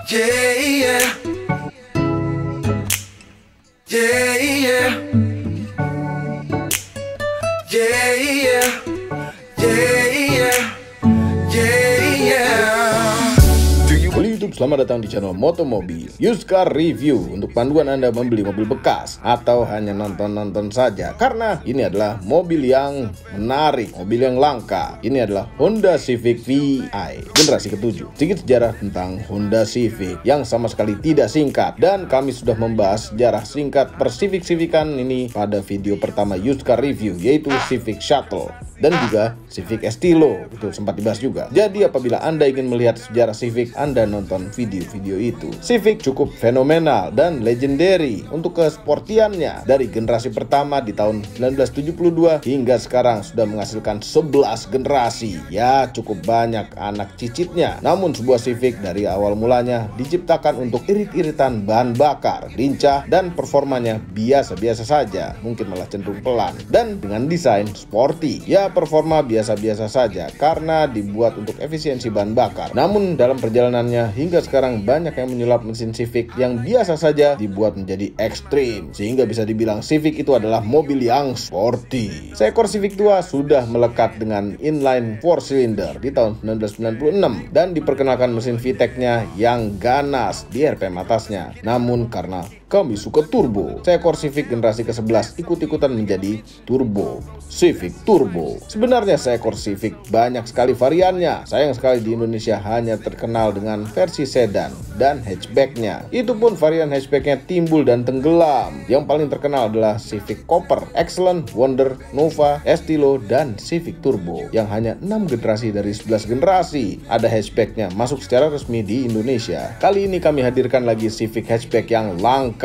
Yeah, yeah. Yeah, yeah. Yeah, yeah. Yeah, yeah. Yeah, yeah. Halo YouTube, selamat datang di channel Motomobil Used Car Review. Untuk panduan Anda membeli mobil bekas atau hanya nonton-nonton saja, karena ini adalah mobil yang menarik, mobil yang langka. Ini adalah Honda Civic VI generasi ke-7. Sedikit sejarah tentang Honda Civic yang sama sekali tidak singkat, dan kami sudah membahas sejarah singkat per Civic-Civican ini pada video pertama Used Car Review, yaitu Civic Shuttle dan juga Civic Estilo, itu sempat dibahas juga. Jadi apabila Anda ingin melihat sejarah Civic, Anda nonton video-video itu. Civic cukup fenomenal dan legendary untuk kesportiannya. Dari generasi pertama di tahun 1972 hingga sekarang sudah menghasilkan 11 generasi. Ya, cukup banyak anak cicitnya. Namun sebuah Civic dari awal mulanya diciptakan untuk irit-iritan bahan bakar, lincah, dan performanya biasa-biasa saja, mungkin malah cenderung pelan. Dan dengan desain sporty, ya performa biasa-biasa saja karena dibuat untuk efisiensi bahan bakar. Namun dalam perjalanannya hingga sekarang banyak yang menyulap mesin Civic yang biasa saja dibuat menjadi ekstrim, sehingga bisa dibilang Civic itu adalah mobil yang sporty. Seekor Civic tua sudah melekat dengan inline 4 cylinder di tahun 1996 dan diperkenalkan mesin VTEC-nya yang ganas di RPM atasnya. Namun karena kami suka turbo, seekor Civic generasi ke-11 ikut-ikutan menjadi turbo, Civic Turbo. Sebenarnya seekor Civic banyak sekali variannya. Sayang sekali di Indonesia hanya terkenal dengan versi sedan dan hatchbacknya. Itu pun varian hatchbacknya timbul dan tenggelam. Yang paling terkenal adalah Civic Copper, Excellent, Wonder, Nova, Estilo, dan Civic Turbo yang hanya 6 generasi dari 11 generasi ada hatchbacknya masuk secara resmi di Indonesia. Kali ini kami hadirkan lagi Civic hatchback yang langka.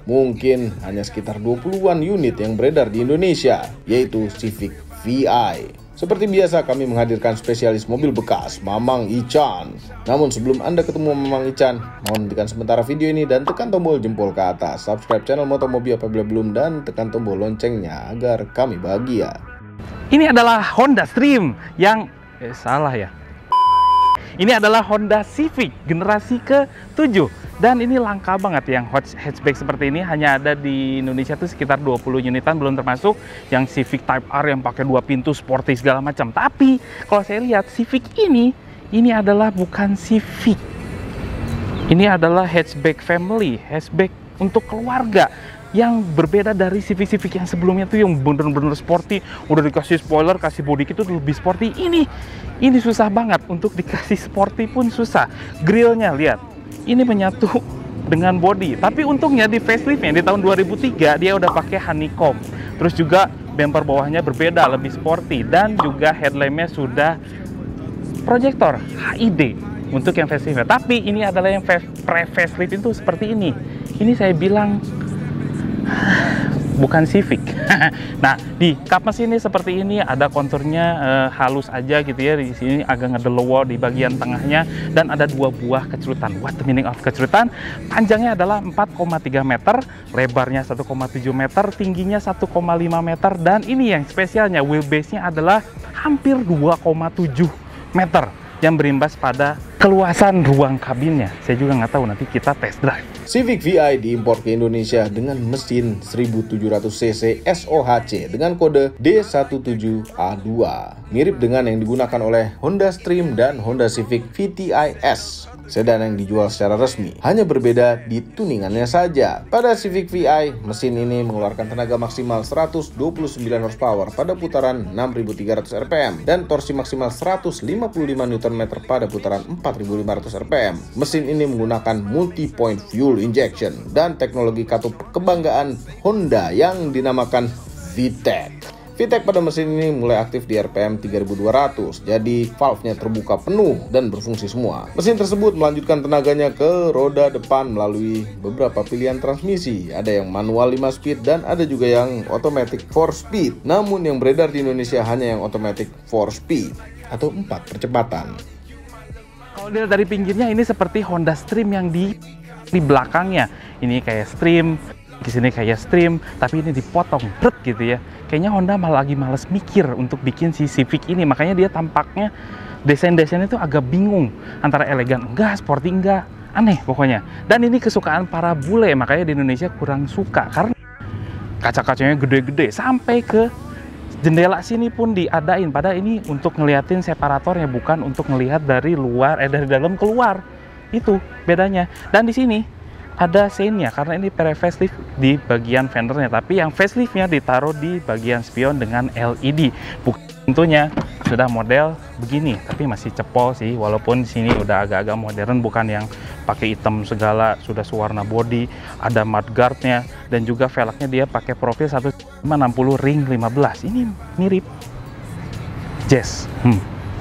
Mungkin hanya sekitar 20-an unit yang beredar di Indonesia, yaitu Civic VI. Seperti biasa kami menghadirkan spesialis mobil bekas, Mamang Ican. Namun sebelum Anda ketemu Mamang Ican, mohon hentikan sementara video ini dan tekan tombol jempol ke atas. Subscribe channel Motomobil apabila belum dan tekan tombol loncengnya agar kami bahagia. Ini adalah Honda Stream yang salah ya. Ini adalah Honda Civic generasi ke-7. Dan ini langka banget yang hatchback seperti ini, hanya ada di Indonesia tuh sekitar 20 unitan, belum termasuk yang Civic Type R yang pakai 2 pintu sporty segala macam. Tapi kalau saya lihat Civic ini adalah bukan Civic. Ini adalah hatchback family, hatchback untuk keluarga yang berbeda dari Civic-Civic yang sebelumnya tuh yang bener-bener sporty, udah dikasih spoiler, kasih body kit itu lebih sporty. Ini susah banget untuk dikasih sporty pun susah. Grillnya lihat. Ini menyatu dengan body, tapi untungnya di faceliftnya di tahun 2003 dia udah pakai honeycomb. Terus juga bumper bawahnya berbeda, lebih sporty, dan juga headlampnya sudah proyektor HID untuk yang faceliftnya. Tapi ini adalah yang pre-facelift itu seperti ini. Ini saya bilang bukan Civic. Nah, di kap mesin ini seperti ini, ada konturnya halus aja gitu ya. Di sini agak ngedelowo di bagian tengahnya, dan ada 2 buah kecerutan. What the meaning of kecerutan? Panjangnya adalah 4,3 meter, lebarnya 1,7 meter, tingginya 1,5 meter, dan ini yang spesialnya, wheelbase-nya adalah hampir 2,7 meter yang berimbas pada keluasan ruang kabinnya. Saya juga nggak tahu, nanti kita test drive. Civic VI diimpor ke Indonesia dengan mesin 1700 cc SOHC dengan kode D17A2. Mirip dengan yang digunakan oleh Honda Stream dan Honda Civic VTI-S, sedan yang dijual secara resmi. Hanya berbeda di tuningannya saja. Pada Civic VI, mesin ini mengeluarkan tenaga maksimal 129 horsepower pada putaran 6.300 rpm dan torsi maksimal 155 Nm pada putaran 4.500 rpm. Mesin ini menggunakan multi-point fuel injection dan teknologi katup kebanggaan Honda yang dinamakan VTEC. VTEC pada mesin ini mulai aktif di RPM 3200, jadi valve-nya terbuka penuh dan berfungsi semua. Mesin tersebut melanjutkan tenaganya ke roda depan melalui beberapa pilihan transmisi. Ada yang manual 5 speed dan ada juga yang automatic 4 speed. Namun yang beredar di Indonesia hanya yang automatic 4 speed atau 4 percepatan. Kalau dilihat dari pinggirnya, ini seperti Honda Stream yang di belakangnya. Ini kayak Stream, di sini kayak Stream, tapi ini dipotong, gitu ya. Kayaknya Honda malah lagi males mikir untuk bikin si Civic ini, makanya dia tampaknya desain-desainnya itu agak bingung antara elegan enggak, sporty enggak. aneh pokoknya. Dan ini kesukaan para bule, makanya di Indonesia kurang suka karena kaca-kacanya gede-gede sampai ke jendela sini pun diadain. Padahal ini untuk ngeliatin separatornya, bukan untuk ngelihat dari luar, dari dalam keluar. Itu bedanya. Dan di sini ada sein-nya karena ini facelift di bagian fendernya, tapi yang faceliftnya ditaruh di bagian spion dengan LED. Tentunya sudah model begini, tapi masih cepol sih, walaupun sini udah agak-agak modern, bukan yang pakai hitam segala, sudah sewarna body, ada mudguardnya, dan juga velgnya dia pakai profil 160 ring 15. Ini mirip Jazz,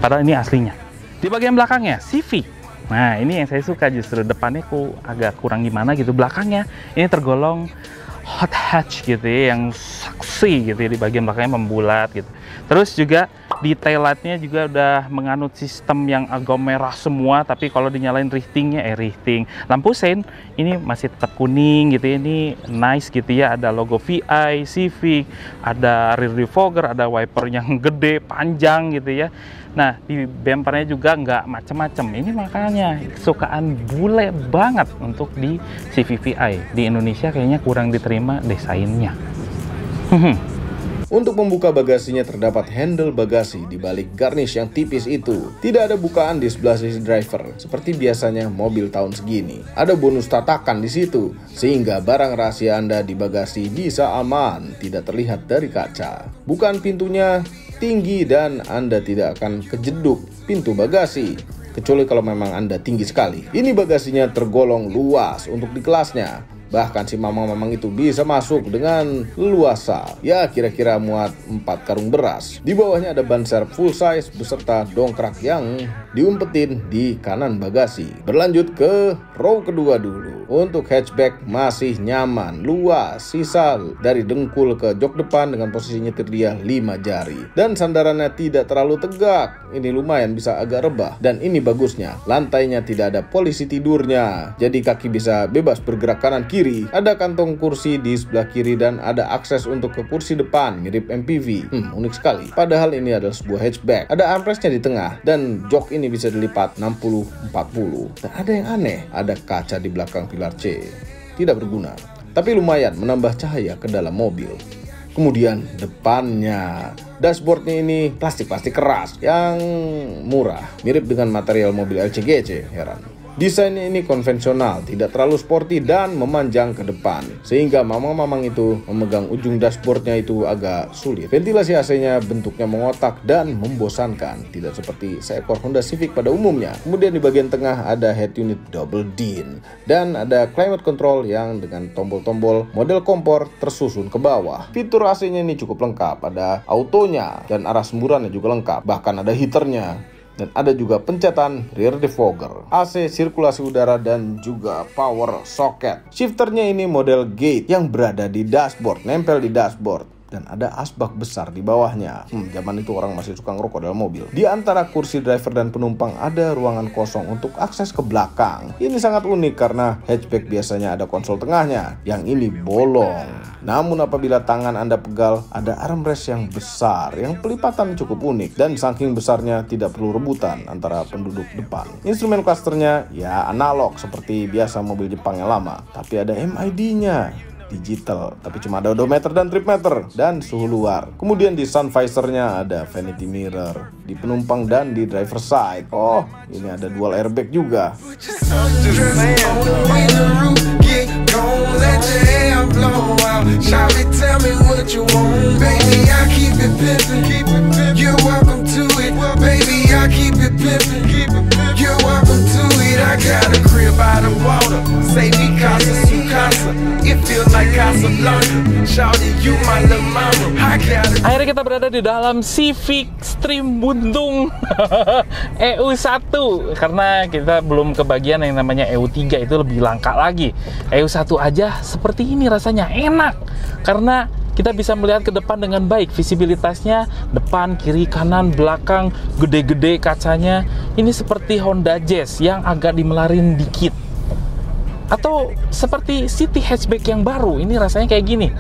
padahal ini aslinya. Di bagian belakangnya Civic. Nah, ini yang saya suka, justru depannya kok agak kurang gimana gitu. Belakangnya ini tergolong hot hatch gitu ya, yang seksi gitu ya, di bagian belakangnya membulat gitu. Terus juga di taillightnya juga udah menganut sistem yang agak merah semua, tapi kalau dinyalain richtingnya lampu sein ini masih tetap kuning gitu ya. Ini nice gitu ya, ada logo VI, Civic, ada rear defogger, ada wiper yang gede panjang gitu ya. Nah, di bumpernya juga nggak macem-macem. Ini makanya kesukaan bule banget untuk di Civic VI. Di Indonesia kayaknya kurang diterima desainnya. Untuk membuka bagasinya terdapat handle bagasi di balik garnish yang tipis itu. Tidak ada bukaan di sebelah sisi driver seperti biasanya mobil tahun segini. Ada bonus tatakan di situ sehingga barang rahasia Anda di bagasi bisa aman, tidak terlihat dari kaca. Bukaan pintunya tinggi dan Anda tidak akan kejeduk pintu bagasi, kecuali kalau memang Anda tinggi sekali. Ini bagasinya tergolong luas untuk di kelasnya. Bahkan si mamang-mamang itu bisa masuk dengan leluasa. Ya, kira-kira muat 4 karung beras. Di bawahnya ada ban serep full size beserta dongkrak yang diumpetin di kanan bagasi. Berlanjut ke row kedua dulu. Untuk hatchback masih nyaman, luas, sisa dari dengkul ke jok depan dengan posisi nyetir dia 5 jari. Dan sandarannya tidak terlalu tegak. Ini lumayan bisa agak rebah. Dan ini bagusnya, lantainya tidak ada polisi tidurnya. Jadi kaki bisa bebas bergerak kanan kiri. Ada kantong kursi di sebelah kiri dan ada akses untuk ke kursi depan mirip MPV. Unik sekali. Padahal ini adalah sebuah hatchback. Ada armrestnya di tengah dan jok ini bisa dilipat 60-40. Dan ada yang aneh, ada kaca di belakang pilar C. Tidak berguna, tapi lumayan menambah cahaya ke dalam mobil. Kemudian depannya, dashboardnya ini plastik keras yang murah, mirip dengan material mobil LCGC. Heran. Desainnya ini konvensional, tidak terlalu sporty dan memanjang ke depan, sehingga mamang-mamang itu memegang ujung dashboardnya itu agak sulit. Ventilasi AC-nya bentuknya mengotak dan membosankan, tidak seperti seekor Honda Civic pada umumnya. Kemudian di bagian tengah ada head unit double din, dan ada climate control yang dengan tombol-tombol model kompor tersusun ke bawah. Fitur AC-nya ini cukup lengkap, ada autonya dan arah semburannya juga lengkap, bahkan ada heaternya. Dan ada juga pencetan rear defogger, AC sirkulasi udara, dan juga power socket. Shifternya ini model gate yang berada di dashboard, nempel di dashboard. Dan ada asbak besar di bawahnya. Zaman itu orang masih suka ngerokok dalam mobil. Di antara kursi driver dan penumpang ada ruangan kosong untuk akses ke belakang. Ini sangat unik karena hatchback biasanya ada konsol tengahnya. Yang ini bolong. Namun apabila tangan Anda pegal, ada armrest yang besar, yang pelipatan cukup unik. Dan saking besarnya tidak perlu rebutan antara penduduk depan. Instrumen clusternya ya analog seperti biasa mobil Jepang yang lama. Tapi ada MID-nya. Digital, tapi cuma ada odometer dan trip meter dan suhu luar. Kemudian di sun visornya ada vanity mirror di penumpang dan di driver side. Oh, ini ada dual airbag juga. Akhirnya kita berada di dalam Civic Stream Buntung EU1, karena kita belum kebagian yang namanya EU3, itu lebih langka lagi. EU1 aja seperti ini rasanya enak karena kita bisa melihat ke depan dengan baik. Visibilitasnya depan, kiri, kanan, belakang, gede-gede kacanya. Ini seperti Honda Jazz yang agak dimelarin dikit. Atau seperti City hatchback yang baru, ini rasanya kayak gini.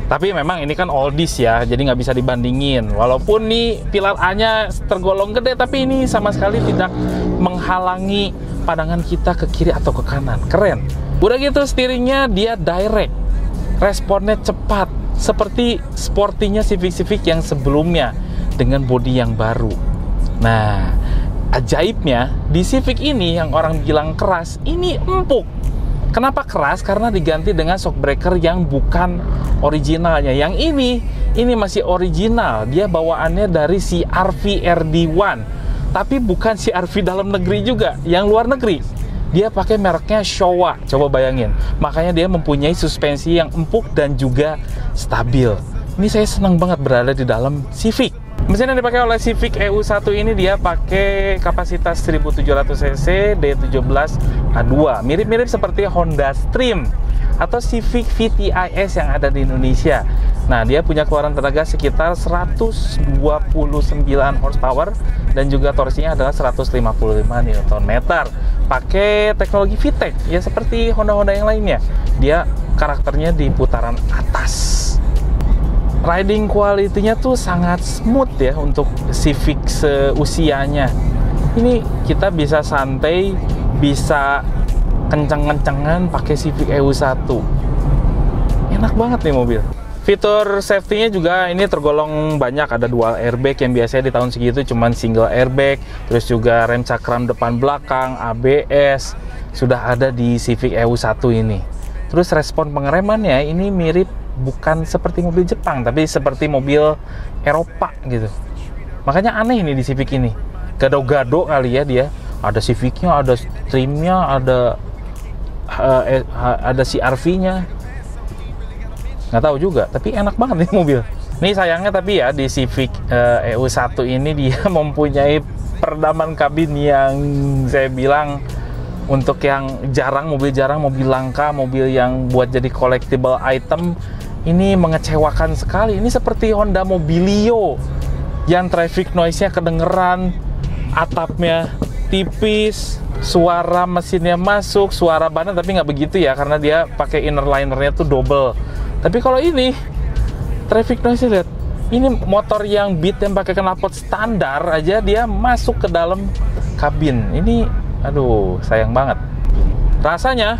Tapi memang ini kan oldies ya, jadi nggak bisa dibandingin. Walaupun nih pilar A-nya tergolong gede, tapi ini sama sekali tidak menghalangi pandangan kita ke kiri atau ke kanan. Keren. Udah gitu steeringnya dia direct, responnya cepat, seperti sportinya Civic yang sebelumnya dengan bodi yang baru. Nah, ajaibnya di Civic ini yang orang bilang keras, ini empuk. Kenapa keras? Karena diganti dengan shockbreaker yang bukan originalnya. Yang ini masih original. Dia bawaannya dari CR-V RD1, tapi bukan CR-V dalam negeri juga, yang luar negeri. Dia pakai mereknya Showa. Coba bayangin. Makanya dia mempunyai suspensi yang empuk dan juga stabil. Ini saya senang banget berada di dalam Civic. Mesin yang dipakai oleh Civic EU1 ini dia pakai kapasitas 1700 cc D17A2. Mirip-mirip seperti Honda Stream atau Civic VTIS yang ada di Indonesia. Nah, dia punya keluaran tenaga sekitar 129 horsepower dan juga torsinya adalah 155 Nm. Pakai teknologi VTEC ya seperti Honda-Honda yang lainnya. Dia karakternya di putaran atas. Riding quality-nya tuh sangat smooth ya untuk Civic seusianya. Ini kita bisa santai, bisa kencang-kencangan pakai Civic EU1. Enak banget nih mobil. Fitur safety-nya juga ini tergolong banyak. Ada dual airbag yang biasanya di tahun segitu cuman single airbag. Terus juga rem cakram depan belakang, ABS, sudah ada di Civic EU1 ini. Terus respon pengeremannya ini mirip, bukan seperti mobil Jepang, tapi seperti mobil Eropa gitu. Makanya aneh nih di Civic ini. Gado-gado kali ya dia. Ada Civic-nya, ada Stream-nya, ada CR-V-nya. Nggak tahu juga, tapi enak banget nih mobil. Nih sayangnya tapi ya di Civic EU1 ini dia mempunyai peredaman kabin yang saya bilang untuk yang jarang, mobil langka, mobil yang buat jadi collectible item, ini mengecewakan sekali. Ini seperti Honda Mobilio yang traffic noise-nya kedengeran, atapnya tipis, suara mesinnya masuk, suara bannya tapi nggak begitu ya, karena dia pakai inner linernya tuh double. Tapi kalau ini traffic noise-nya lihat, ini motor yang Beat yang pakai knalpot standar aja dia masuk ke dalam kabin. Ini aduh sayang banget. Rasanya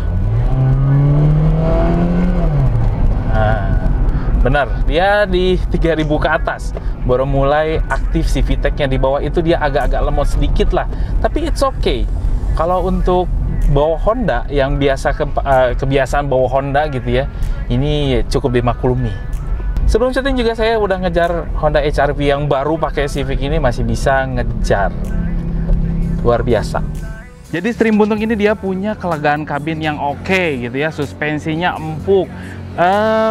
benar, dia di 3000 ke atas baru mulai aktif si VTEC-nya. Di bawah itu dia agak-agak lemot sedikit lah, tapi it's okay. Kalau untuk bawa Honda yang kebiasaan bawa Honda gitu ya, ini cukup dimaklumi. Sebelum syuting juga saya udah ngejar Honda HR-V yang baru pakai Civic ini, masih bisa ngejar. Luar biasa. Jadi Stream Buntung ini dia punya kelegaan kabin yang oke gitu ya, suspensinya empuk.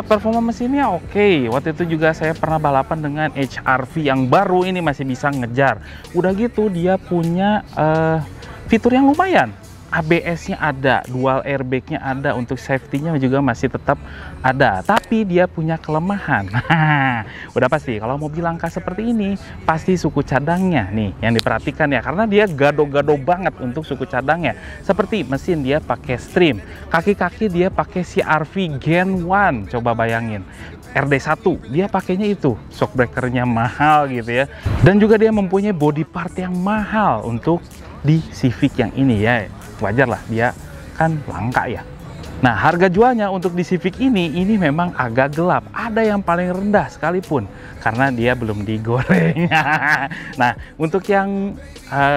Performa mesinnya oke. Waktu itu juga saya pernah balapan dengan HR-V yang baru, ini masih bisa ngejar. Udah gitu dia punya fitur yang lumayan. ABS-nya ada, dual airbag-nya ada, untuk safety-nya juga masih tetap ada. Tapi dia punya kelemahan. Udah pasti kalau mobil langka seperti ini pasti suku cadangnya nih yang diperhatikan ya, karena dia gado-gado banget untuk suku cadangnya. Seperti mesin dia pakai Stream, kaki-kaki dia pakai CR-V Gen 1. Coba bayangin. RD1 dia pakainya itu, shockbreaker-nya mahal gitu ya. Dan juga dia mempunyai body part yang mahal untuk di Civic yang ini ya. Wajar lah, dia kan langka ya. Nah, harga jualnya untuk di Civic ini memang agak gelap. Ada yang paling rendah sekalipun karena dia belum digoreng. Nah, untuk yang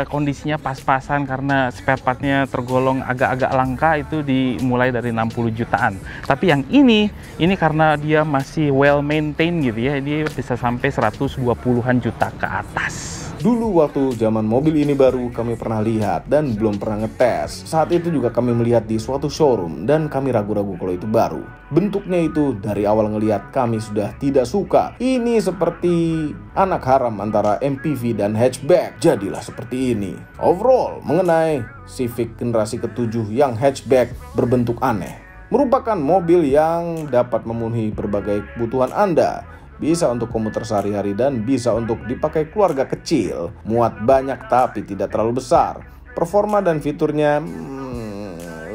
kondisinya pas-pasan karena spare partnya tergolong agak-agak langka, itu dimulai dari 60 jutaan. Tapi yang ini karena dia masih well maintained gitu ya, dia bisa sampai 120-an juta ke atas. Dulu waktu zaman mobil ini baru kami pernah lihat dan belum pernah ngetes. Saat itu juga kami melihat di suatu showroom dan kami ragu-ragu kalau itu baru. Bentuknya itu dari awal ngelihat kami sudah tidak suka. Ini seperti anak haram antara MPV dan hatchback. Jadilah seperti ini. Overall, mengenai Civic generasi ke-7 yang hatchback berbentuk aneh, merupakan mobil yang dapat memenuhi berbagai kebutuhan Anda. Bisa untuk komuter sehari-hari dan bisa untuk dipakai keluarga kecil. Muat banyak tapi tidak terlalu besar. Performa dan fiturnya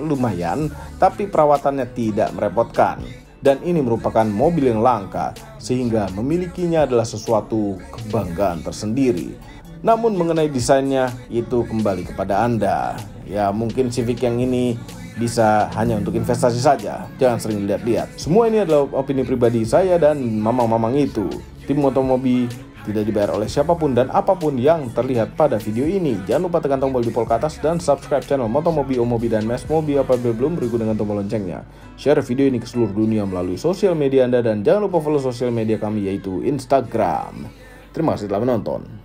lumayan, tapi perawatannya tidak merepotkan. dan ini merupakan mobil yang langka sehingga memilikinya adalah sesuatu kebanggaan tersendiri. Namun mengenai desainnya itu kembali kepada Anda. Ya mungkin Civic yang ini bisa hanya untuk investasi saja, jangan sering lihat-lihat. Semua ini adalah opini pribadi saya dan mamang-mamang itu. Tim Motomobi tidak dibayar oleh siapapun dan apapun yang terlihat pada video ini. Jangan lupa tekan tombol jempol ke atas dan subscribe channel Motomobi, Omobi, dan Mesmobi apabila belum, berikut dengan tombol loncengnya. Share video ini ke seluruh dunia melalui sosial media Anda dan jangan lupa follow sosial media kami yaitu Instagram. Terima kasih telah menonton.